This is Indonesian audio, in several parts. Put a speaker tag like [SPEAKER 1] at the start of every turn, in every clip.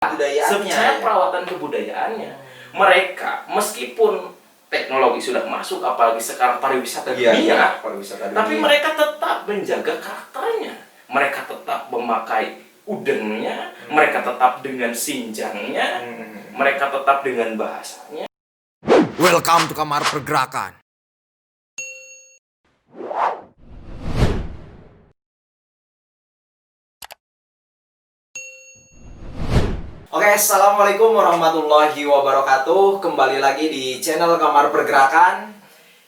[SPEAKER 1] Kebudayaannya,
[SPEAKER 2] secara perawatan kebudayaannya. Mereka meskipun teknologi sudah masuk, apalagi sekarang pariwisata dunia, tapi mereka tetap menjaga karakternya. Mereka tetap memakai udennya, mereka tetap dengan sinjangnya, mereka tetap dengan bahasanya.
[SPEAKER 3] Welcome to Kamar Pergerakan.
[SPEAKER 1] Oke, assalamualaikum warahmatullahi wabarakatuh. Kembali lagi di channel Kamar Pergerakan,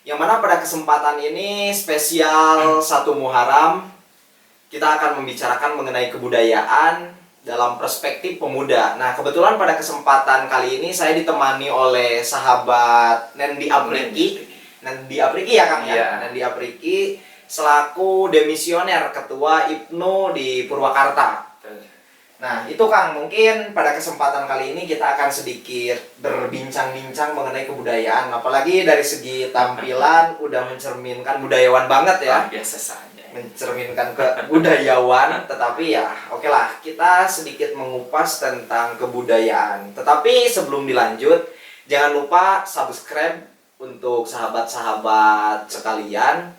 [SPEAKER 1] yang mana pada kesempatan ini spesial 1 Muharram, kita akan membicarakan mengenai kebudayaan dalam perspektif pemuda. Nah, kebetulan pada kesempatan kali ini saya ditemani oleh sahabat Nendi Apriki. Nendi Apriki ya Kang ya? Nendi Apriki selaku demisioner Ketua IPNU di Purwakarta. Nah, itu Kang, mungkin pada kesempatan kali ini kita akan sedikit berbincang-bincang mengenai kebudayaan. Apalagi dari segi tampilan udah mencerminkan budayawan banget ya.
[SPEAKER 2] Biasa saja.
[SPEAKER 1] Mencerminkan kebudayawan, tetapi ya oke lah, kita sedikit mengupas tentang kebudayaan. Tetapi sebelum dilanjut, jangan lupa subscribe untuk sahabat-sahabat sekalian,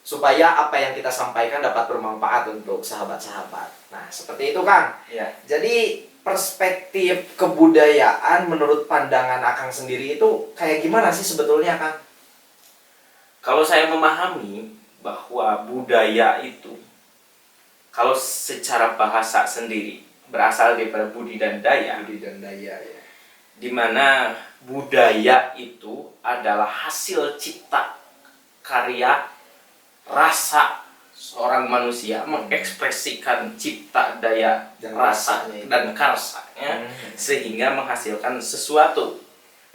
[SPEAKER 1] supaya apa yang kita sampaikan dapat bermanfaat untuk sahabat-sahabat. Nah, seperti itu Kang.
[SPEAKER 2] Ya.
[SPEAKER 1] Jadi perspektif kebudayaan menurut pandangan Akang sendiri itu kayak gimana sih sebetulnya Kang?
[SPEAKER 2] Kalau saya memahami bahwa budaya itu, kalau secara bahasa sendiri berasal daripada budi dan daya.
[SPEAKER 1] Budi dan daya ya.
[SPEAKER 2] Di mana budaya itu adalah hasil cipta karya rasa seorang manusia mengekspresikan cipta daya
[SPEAKER 1] Dan
[SPEAKER 2] rasa
[SPEAKER 1] rasanya
[SPEAKER 2] dan karsanya sehingga menghasilkan sesuatu.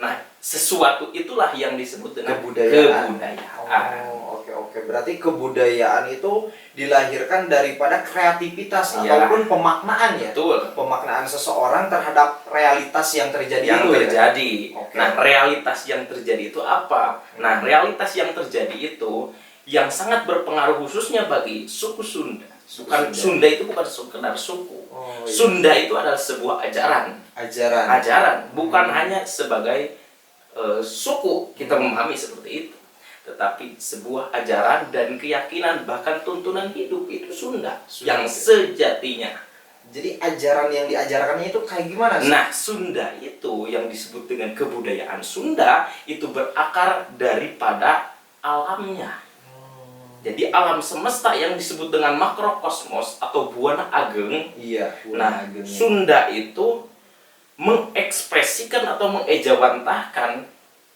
[SPEAKER 2] Nah, sesuatu itulah yang disebut dengan
[SPEAKER 1] kebudayaan.
[SPEAKER 2] kebudayaan.
[SPEAKER 1] Oh, oke. Berarti kebudayaan itu dilahirkan daripada kreativitas
[SPEAKER 2] Iya.
[SPEAKER 1] ataupun pemaknaan ya.
[SPEAKER 2] Betul.
[SPEAKER 1] Pemaknaan seseorang terhadap realitas yang terjadi
[SPEAKER 2] Yang
[SPEAKER 1] itu
[SPEAKER 2] terjadi.
[SPEAKER 1] ya? Oke.
[SPEAKER 2] Nah, realitas yang terjadi itu apa? Nah, realitas yang terjadi itu yang sangat berpengaruh khususnya bagi suku Sunda. Sunda itu bukan sekedar suku.
[SPEAKER 1] Oh, iya.
[SPEAKER 2] Sunda itu adalah sebuah ajaran.
[SPEAKER 1] Ajaran.
[SPEAKER 2] Bukan hanya sebagai suku kita memahami seperti itu, tetapi sebuah ajaran dan keyakinan, bahkan tuntunan hidup itu Sunda yang sejatinya.
[SPEAKER 1] Jadi ajaran yang diajarkannya itu kayak gimana sih?
[SPEAKER 2] Nah, Sunda itu yang disebut dengan kebudayaan Sunda itu berakar daripada alamnya. Jadi alam semesta yang disebut dengan makrokosmos atau buana ageng.
[SPEAKER 1] Iya.
[SPEAKER 2] Nah, Sunda itu mengekspresikan atau mengejawantahkan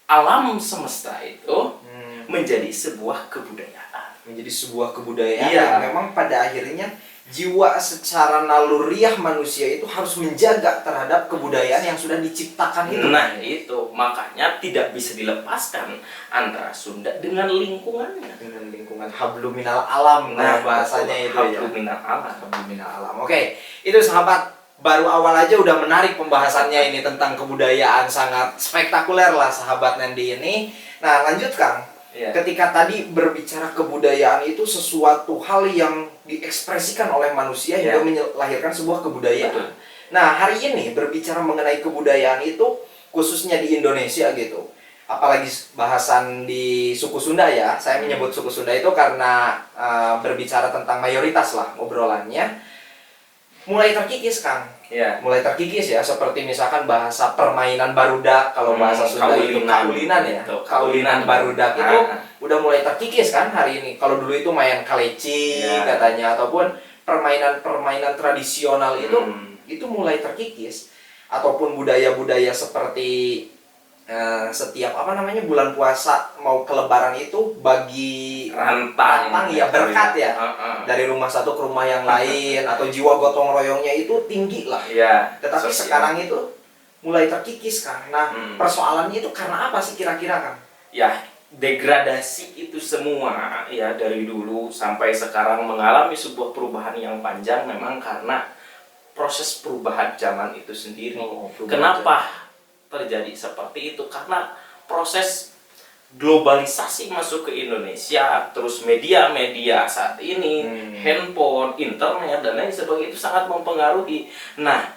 [SPEAKER 2] alam semesta itu menjadi sebuah kebudayaan.
[SPEAKER 1] Menjadi sebuah kebudayaan
[SPEAKER 2] Iya.
[SPEAKER 1] yang memang pada akhirnya jiwa secara naluriah manusia itu harus menjaga terhadap kebudayaan yang sudah diciptakan itu.
[SPEAKER 2] Nah, itu makanya tidak bisa dilepaskan antara Sunda dengan lingkungannya.
[SPEAKER 1] Dengan lingkungan hablum minal alam, nah bahasanya itu ya.
[SPEAKER 2] Hablum minal alam.
[SPEAKER 1] Hablum minal alam. Oke, itu sahabat, baru awal aja udah menarik pembahasannya ini tentang kebudayaan, sangat spektakuler lah sahabat Nendi ini. Nah, lanjut Kang.
[SPEAKER 2] Ya.
[SPEAKER 1] Ketika tadi berbicara kebudayaan itu sesuatu hal yang diekspresikan oleh manusia hingga melahirkan sebuah kebudayaan.
[SPEAKER 2] Betul.
[SPEAKER 1] Nah, hari ini berbicara mengenai kebudayaan itu khususnya di Indonesia gitu. Apalagi bahasan di suku Sunda ya. Saya menyebut suku Sunda itu karena berbicara tentang mayoritas lah obrolannya. Mulai terkikis Kang.
[SPEAKER 2] Ya.
[SPEAKER 1] Mulai terkikis ya, seperti misalkan bahasa permainan barudak, kalau bahasa Sunda itu kaulinan ya. Kaulinan barudak itu udah mulai terkikis kan hari ini. Kalau dulu itu main kaleci katanya, ataupun permainan-permainan tradisional itu mulai terkikis. Ataupun budaya-budaya seperti setiap bulan puasa mau ke lebaran itu bagi rantang ya, berkat ya, dari rumah satu ke rumah yang lain, atau jiwa gotong royongnya itu tinggi lah
[SPEAKER 2] ya.
[SPEAKER 1] Tetapi sekarang itu mulai terkikis karena persoalannya itu karena apa sih kira-kira Kang?
[SPEAKER 2] Ya, degradasi itu semua ya, dari dulu sampai sekarang mengalami sebuah perubahan yang panjang memang karena proses perubahan zaman itu sendiri. Kenapa terjadi seperti itu? Karena proses globalisasi masuk ke Indonesia, terus media-media saat ini, handphone, internet dan lain sebagainya itu sangat mempengaruhi. Nah,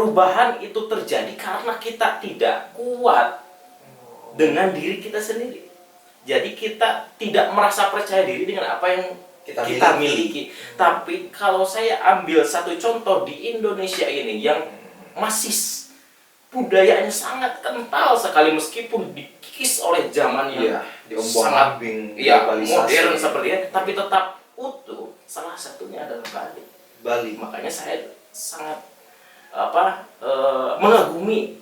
[SPEAKER 2] perubahan itu terjadi karena kita tidak kuat dengan diri kita sendiri. Jadi kita tidak merasa percaya diri dengan apa yang kita miliki. Tapi kalau saya ambil satu contoh di Indonesia ini yang masih budayanya sangat kental sekali meskipun dikikis oleh zaman yang sangat modern seperti ini, tapi tetap utuh. Salah satunya adalah Bali. Makanya saya sangat mengagumi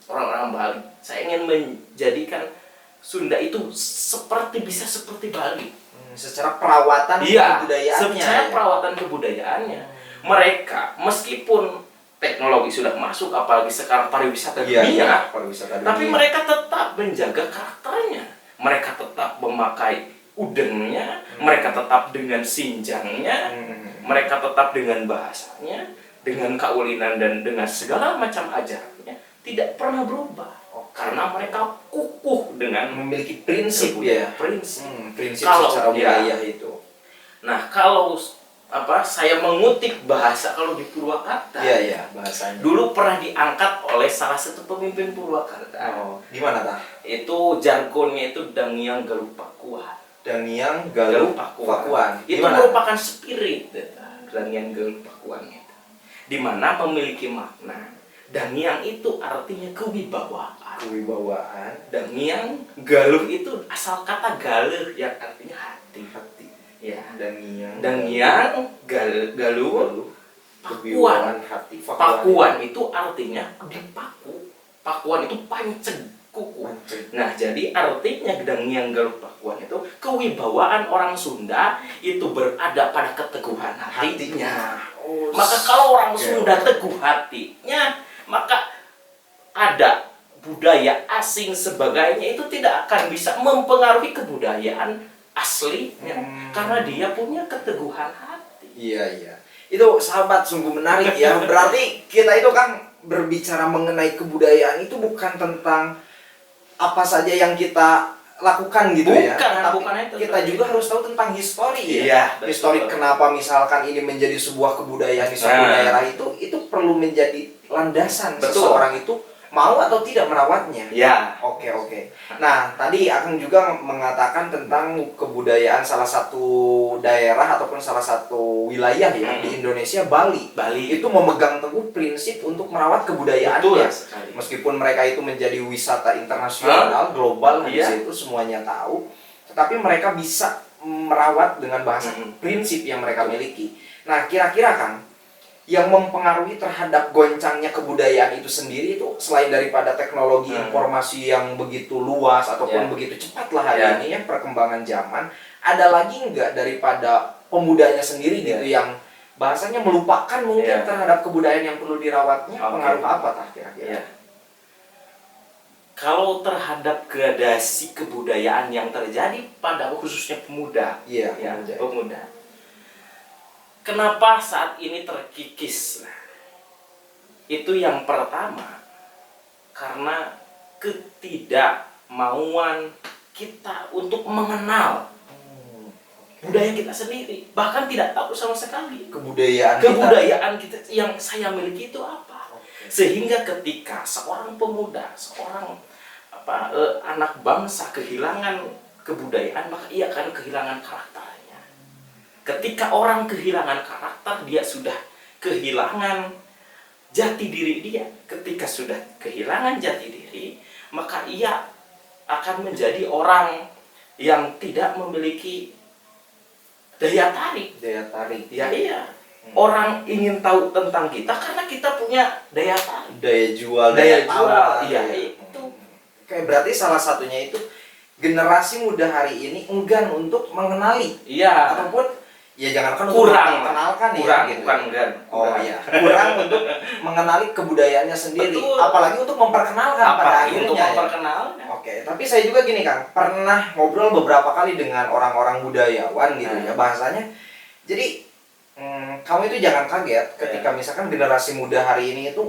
[SPEAKER 2] orang-orang Bali. Saya ingin menjadikan Sunda itu bisa seperti Bali.
[SPEAKER 1] Secara perawatan kebudayaannya.
[SPEAKER 2] Secara perawatan kebudayaannya. Mereka meskipun teknologi sudah masuk, apalagi sekarang pariwisata dunia, tapi mereka tetap menjaga karakternya. Mereka tetap memakai udengnya, mereka tetap dengan sinjangnya, mereka tetap dengan bahasanya, dengan kaulinan dan dengan segala macam ajarannya, tidak pernah berubah. Karena mereka kukuh dengan
[SPEAKER 1] memiliki prinsip prinsip
[SPEAKER 2] kalau
[SPEAKER 1] secara wilayah itu.
[SPEAKER 2] Nah, kalau saya mengutip bahasa kalau di Purwakarta.
[SPEAKER 1] Bahasanya.
[SPEAKER 2] Dulu pernah diangkat oleh salah satu pemimpin Purwakarta.
[SPEAKER 1] Di mana tah?
[SPEAKER 2] Itu jargonnya itu Dangiang Galuh Pakuan.
[SPEAKER 1] Dangiang Galuh Pakuan.
[SPEAKER 2] Itu merupakan spirit Dangiang Galuh Pakuan itu. Di mana memiliki makna. Dangiang itu artinya kewibawaan. Dangiang Galuh itu asal kata galuh yang artinya hati. Ya. Dangiang Galuh Pakuan. Pakuan itu artinya dipaku. Pakuan itu panceng kuku. Nah, jadi artinya Dangiang Galuh Pakuan itu kewibawaan orang Sunda itu berada pada keteguhan hatinya. Maka kalau orang Sunda teguh hatinya, maka ada budaya asing sebagainya itu tidak akan bisa mempengaruhi kebudayaan aslinya karena dia punya keteguhan hati.
[SPEAKER 1] Iya. Itu sahabat sungguh menarik ya. Berarti kita itu kan berbicara mengenai kebudayaan itu bukan tentang apa saja yang kita lakukan gitu ya.
[SPEAKER 2] Bukan itu.
[SPEAKER 1] Kita juga harus tahu tentang histori
[SPEAKER 2] ya.
[SPEAKER 1] Histori kenapa misalkan ini menjadi sebuah kebudayaan di suatu daerah itu perlu menjadi landasan seseorang itu mau atau tidak merawatnya.
[SPEAKER 2] Ya.
[SPEAKER 1] Oke. Nah, tadi Akang juga mengatakan tentang kebudayaan salah satu daerah ataupun salah satu wilayah ya di Indonesia, Bali. Itu memegang teguh prinsip untuk merawat kebudayaannya. Meskipun mereka itu menjadi wisata internasional, global di situ semuanya tahu, tetapi mereka bisa merawat dengan bahasa prinsip yang mereka miliki. Nah, kira-kira Kang, yang mempengaruhi terhadap goncangnya kebudayaan itu sendiri itu selain daripada teknologi informasi yang begitu luas ataupun begitu cepat lah hari ini ya perkembangan zaman, ada lagi nggak daripada pemudanya sendiri gitu yang bahasanya melupakan mungkin terhadap kebudayaan yang perlu dirawatnya? Pengaruh apa tah kira-kira?
[SPEAKER 2] Kalau terhadap gradasi kebudayaan yang terjadi pada khususnya pemuda, pemuda. Kenapa saat ini terkikis? Itu yang pertama, karena ketidakmauan kita untuk mengenal budaya kita sendiri, bahkan tidak tahu sama sekali kebudayaan kita yang saya miliki itu apa. Sehingga ketika seorang pemuda, seorang anak bangsa kehilangan kebudayaan, maka ia akan kehilangan karakternya. Ketika orang kehilangan karakter, dia sudah kehilangan jati diri dia. Ketika sudah kehilangan jati diri, maka ia akan menjadi orang yang tidak memiliki daya tarik. Iya. Orang ingin tahu tentang kita karena kita punya daya tarik.
[SPEAKER 1] Daya jual.
[SPEAKER 2] Iya, itu.
[SPEAKER 1] Kayak berarti salah satunya itu generasi muda hari ini enggan untuk mengenali. Ataupun jangankan untuk mengenalkan kurang untuk mengenali kebudayaannya sendiri.
[SPEAKER 2] Betul.
[SPEAKER 1] Apalagi untuk memperkenalkan pada akhirnya.
[SPEAKER 2] Oke.
[SPEAKER 1] Tapi saya juga gini Kang, pernah ngobrol beberapa kali dengan orang-orang budayawan gitu ya bahasanya. Jadi kamu itu jangan kaget ketika misalkan generasi muda hari ini itu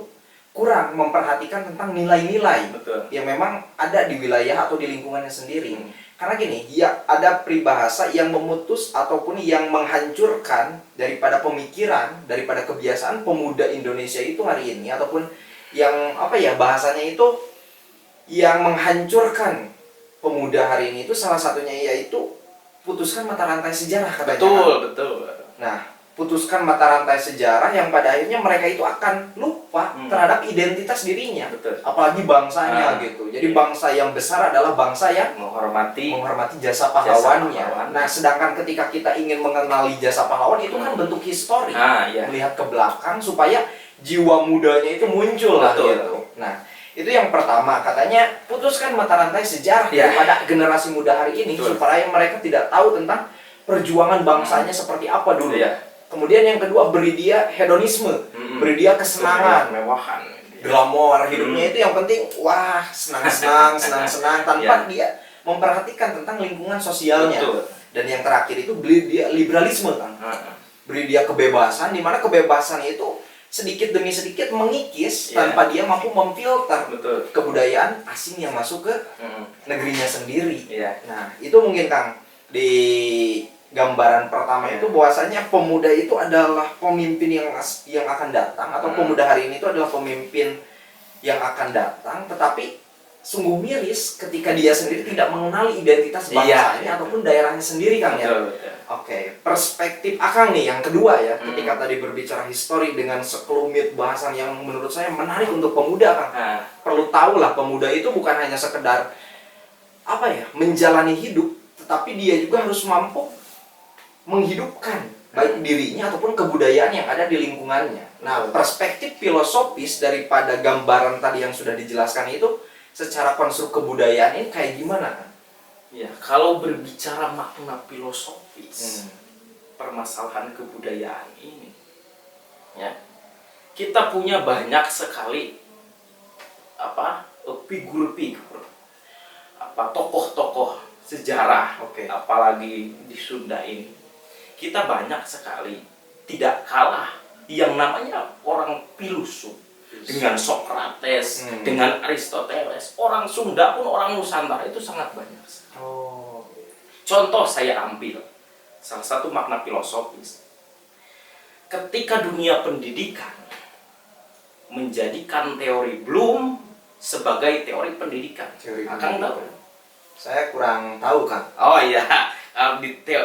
[SPEAKER 1] kurang memperhatikan tentang nilai-nilai
[SPEAKER 2] Betul.
[SPEAKER 1] yang memang ada di wilayah atau di lingkungannya sendiri.
[SPEAKER 2] Hmm.
[SPEAKER 1] Karena gini, ya ada peribahasa yang memutus ataupun yang menghancurkan daripada pemikiran, daripada kebiasaan pemuda Indonesia itu hari ini, ataupun yang apa ya bahasanya itu yang menghancurkan pemuda hari ini itu salah satunya yaitu putuskan mata rantai sejarah katanya.
[SPEAKER 2] Betul.
[SPEAKER 1] Nah, putuskan mata rantai sejarah yang pada akhirnya mereka itu akan lupa terhadap identitas dirinya.
[SPEAKER 2] Betul.
[SPEAKER 1] Apalagi bangsanya gitu. Jadi bangsa yang besar adalah bangsa yang
[SPEAKER 2] Menghormati
[SPEAKER 1] jasa pahlawannya.
[SPEAKER 2] pahlawan.
[SPEAKER 1] Nah, sedangkan ketika kita ingin mengenali jasa pahlawan itu kan bentuk histori.
[SPEAKER 2] ya.
[SPEAKER 1] Melihat ke belakang supaya jiwa mudanya itu muncul lah
[SPEAKER 2] Betul.
[SPEAKER 1] gitu. Nah, itu yang pertama, katanya putuskan mata rantai sejarah
[SPEAKER 2] Ya.
[SPEAKER 1] daripada generasi muda hari ini
[SPEAKER 2] Betul.
[SPEAKER 1] supaya mereka tidak tahu tentang perjuangan bangsanya seperti apa dulu.
[SPEAKER 2] Iya.
[SPEAKER 1] Kemudian yang kedua, beri dia hedonisme, beri dia kesenangan,
[SPEAKER 2] Kemewahan.
[SPEAKER 1] glamor hidupnya itu yang penting, wah senang-senang, senang-senang tanpa
[SPEAKER 2] Ya.
[SPEAKER 1] dia memperhatikan tentang lingkungan sosialnya.
[SPEAKER 2] Betul.
[SPEAKER 1] Dan yang terakhir itu beri dia liberalisme kan, beri dia kebebasan, di mana kebebasan itu sedikit demi sedikit mengikis
[SPEAKER 2] Ya.
[SPEAKER 1] tanpa dia mampu memfilter
[SPEAKER 2] Betul.
[SPEAKER 1] kebudayaan asing yang masuk ke negerinya sendiri.
[SPEAKER 2] Iya.
[SPEAKER 1] Nah, itu mungkin Kang di gambaran pertama itu bahwasanya pemuda itu adalah pemimpin yang akan datang atau pemuda hari ini itu adalah pemimpin yang akan datang, tetapi sungguh miris ketika dia sendiri tidak mengenali identitas bangsanya ataupun daerahnya sendiri Kang ya.
[SPEAKER 2] Betul.
[SPEAKER 1] Oke, perspektif Akang nih yang kedua ya, ketika tadi berbicara histori dengan sekelumit bahasan yang menurut saya menarik untuk pemuda Kang. Perlu tahu lah pemuda itu bukan hanya sekedar apa ya, menjalani hidup, tetapi dia juga harus mampu menghidupkan baik dirinya ataupun kebudayaan yang ada di lingkungannya. Nah, perspektif filosofis daripada gambaran tadi yang sudah dijelaskan itu secara konstruk kebudayaan ini kayak gimana kan?
[SPEAKER 2] Ya, kalau berbicara makna filosofis permasalahan kebudayaan ini, ya, kita punya banyak sekali figur-figur, tokoh-tokoh sejarah, apalagi di Sunda ini. Kita banyak sekali, tidak kalah yang namanya orang filosof dengan Sokrates, dengan Aristoteles, orang Sunda pun orang Nusantara itu sangat banyak. Contoh saya ambil salah satu makna filosofis. Ketika dunia pendidikan menjadikan teori Bloom sebagai teori pendidikan, Akang tahu?
[SPEAKER 1] Saya kurang tahu Kang.
[SPEAKER 2] Oh iya.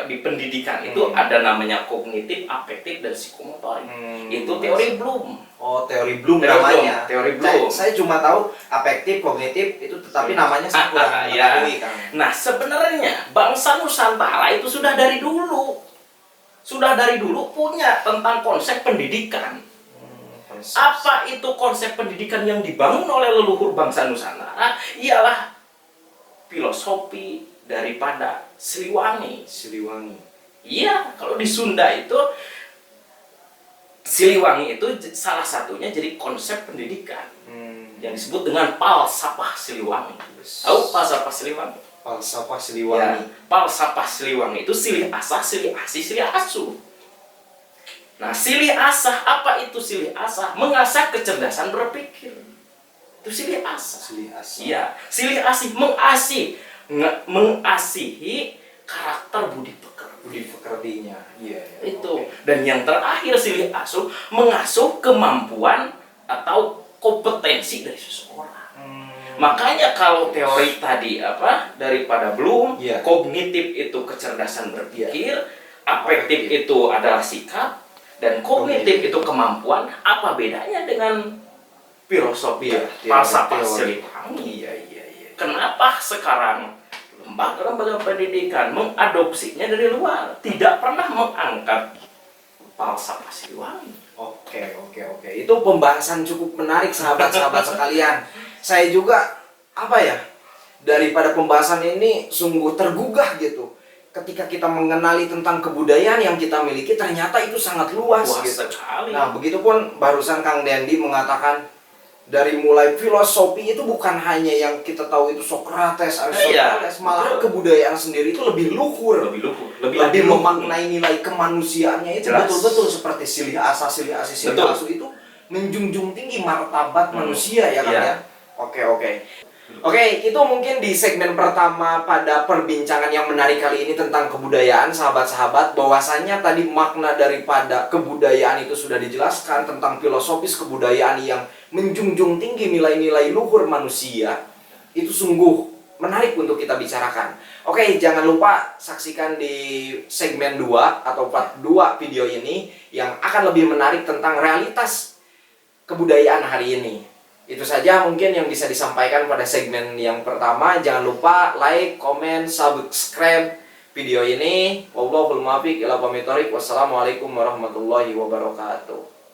[SPEAKER 2] Di pendidikan itu ada namanya kognitif, afektif, dan psikomotorik. Itu teori Bloom.
[SPEAKER 1] Oh, teori Bloom namanya.
[SPEAKER 2] Teori Bloom.
[SPEAKER 1] Saya cuma tahu afektif, kognitif itu, tetapi namanya saya kurang mengetahui Kang.
[SPEAKER 2] Nah, sebenarnya bangsa Nusantara itu sudah dari dulu punya tentang konsep pendidikan. Apa itu konsep pendidikan yang dibangun oleh leluhur bangsa Nusantara? Ialah filosofi daripada Siliwangi. Iya, kalau di Sunda itu Siliwangi itu salah satunya jadi konsep pendidikan yang disebut dengan Palsafah Siliwangi. Tahu Palsafah Siliwangi?
[SPEAKER 1] Falsafah Siliwangi.
[SPEAKER 2] Ya, Palsafah Siliwangi itu silih asah, silih asih, silih asuh. Nah, silih asah, apa itu silih asah? Mengasah kecerdasan berpikir. Itu silih asah. Iya, silih asih mengasihi karakter budi
[SPEAKER 1] pekertinya. Iya.
[SPEAKER 2] Itu. Dan yang terakhir silih asuh mengasuh kemampuan atau kompetensi dari seseorang. Makanya kalau teori tadi daripada Bloom, kognitif itu kecerdasan berpikir, afektif itu adalah sikap, dan kognitif itu kemampuan. Apa bedanya dengan filosofi falsafah Siliwangi? Kenapa sekarang lembaga pendidikan mengadopsinya dari luar, tidak pernah mengangkat falsafah Siliwangi?
[SPEAKER 1] Oke. Itu pembahasan cukup menarik sahabat-sahabat sekalian. Saya juga daripada pembahasan ini sungguh tergugah gitu. Ketika kita mengenali tentang kebudayaan yang kita miliki, ternyata itu sangat luas gitu.
[SPEAKER 2] Sekali.
[SPEAKER 1] Nah, begitupun barusan Kang Dendi mengatakan dari mulai filosofi itu bukan hanya yang kita tahu itu Sokrates, Aristoteles, malah kebudayaan sendiri itu lebih luhur, lebih memaknai nilai kemanusiaannya itu betul-betul seperti silih asah, silih asih, silih asuh itu menjunjung tinggi martabat manusia ya kan
[SPEAKER 2] Iya.
[SPEAKER 1] ya. Oke, itu mungkin di segmen pertama pada perbincangan yang menarik kali ini tentang kebudayaan, sahabat-sahabat. Bahwasanya tadi makna daripada kebudayaan itu sudah dijelaskan, tentang filosofis kebudayaan yang menjunjung tinggi nilai-nilai luhur manusia. Itu sungguh menarik untuk kita bicarakan. Oke, jangan lupa saksikan di segmen 2 atau part 2 video ini yang akan lebih menarik tentang realitas kebudayaan hari ini. Itu saja mungkin yang bisa disampaikan pada segmen yang pertama. Jangan lupa like, comment, subscribe video ini. Wallahul muwaffiq ila aqwamit thoriq. Wassalamualaikum warahmatullahi wabarakatuh.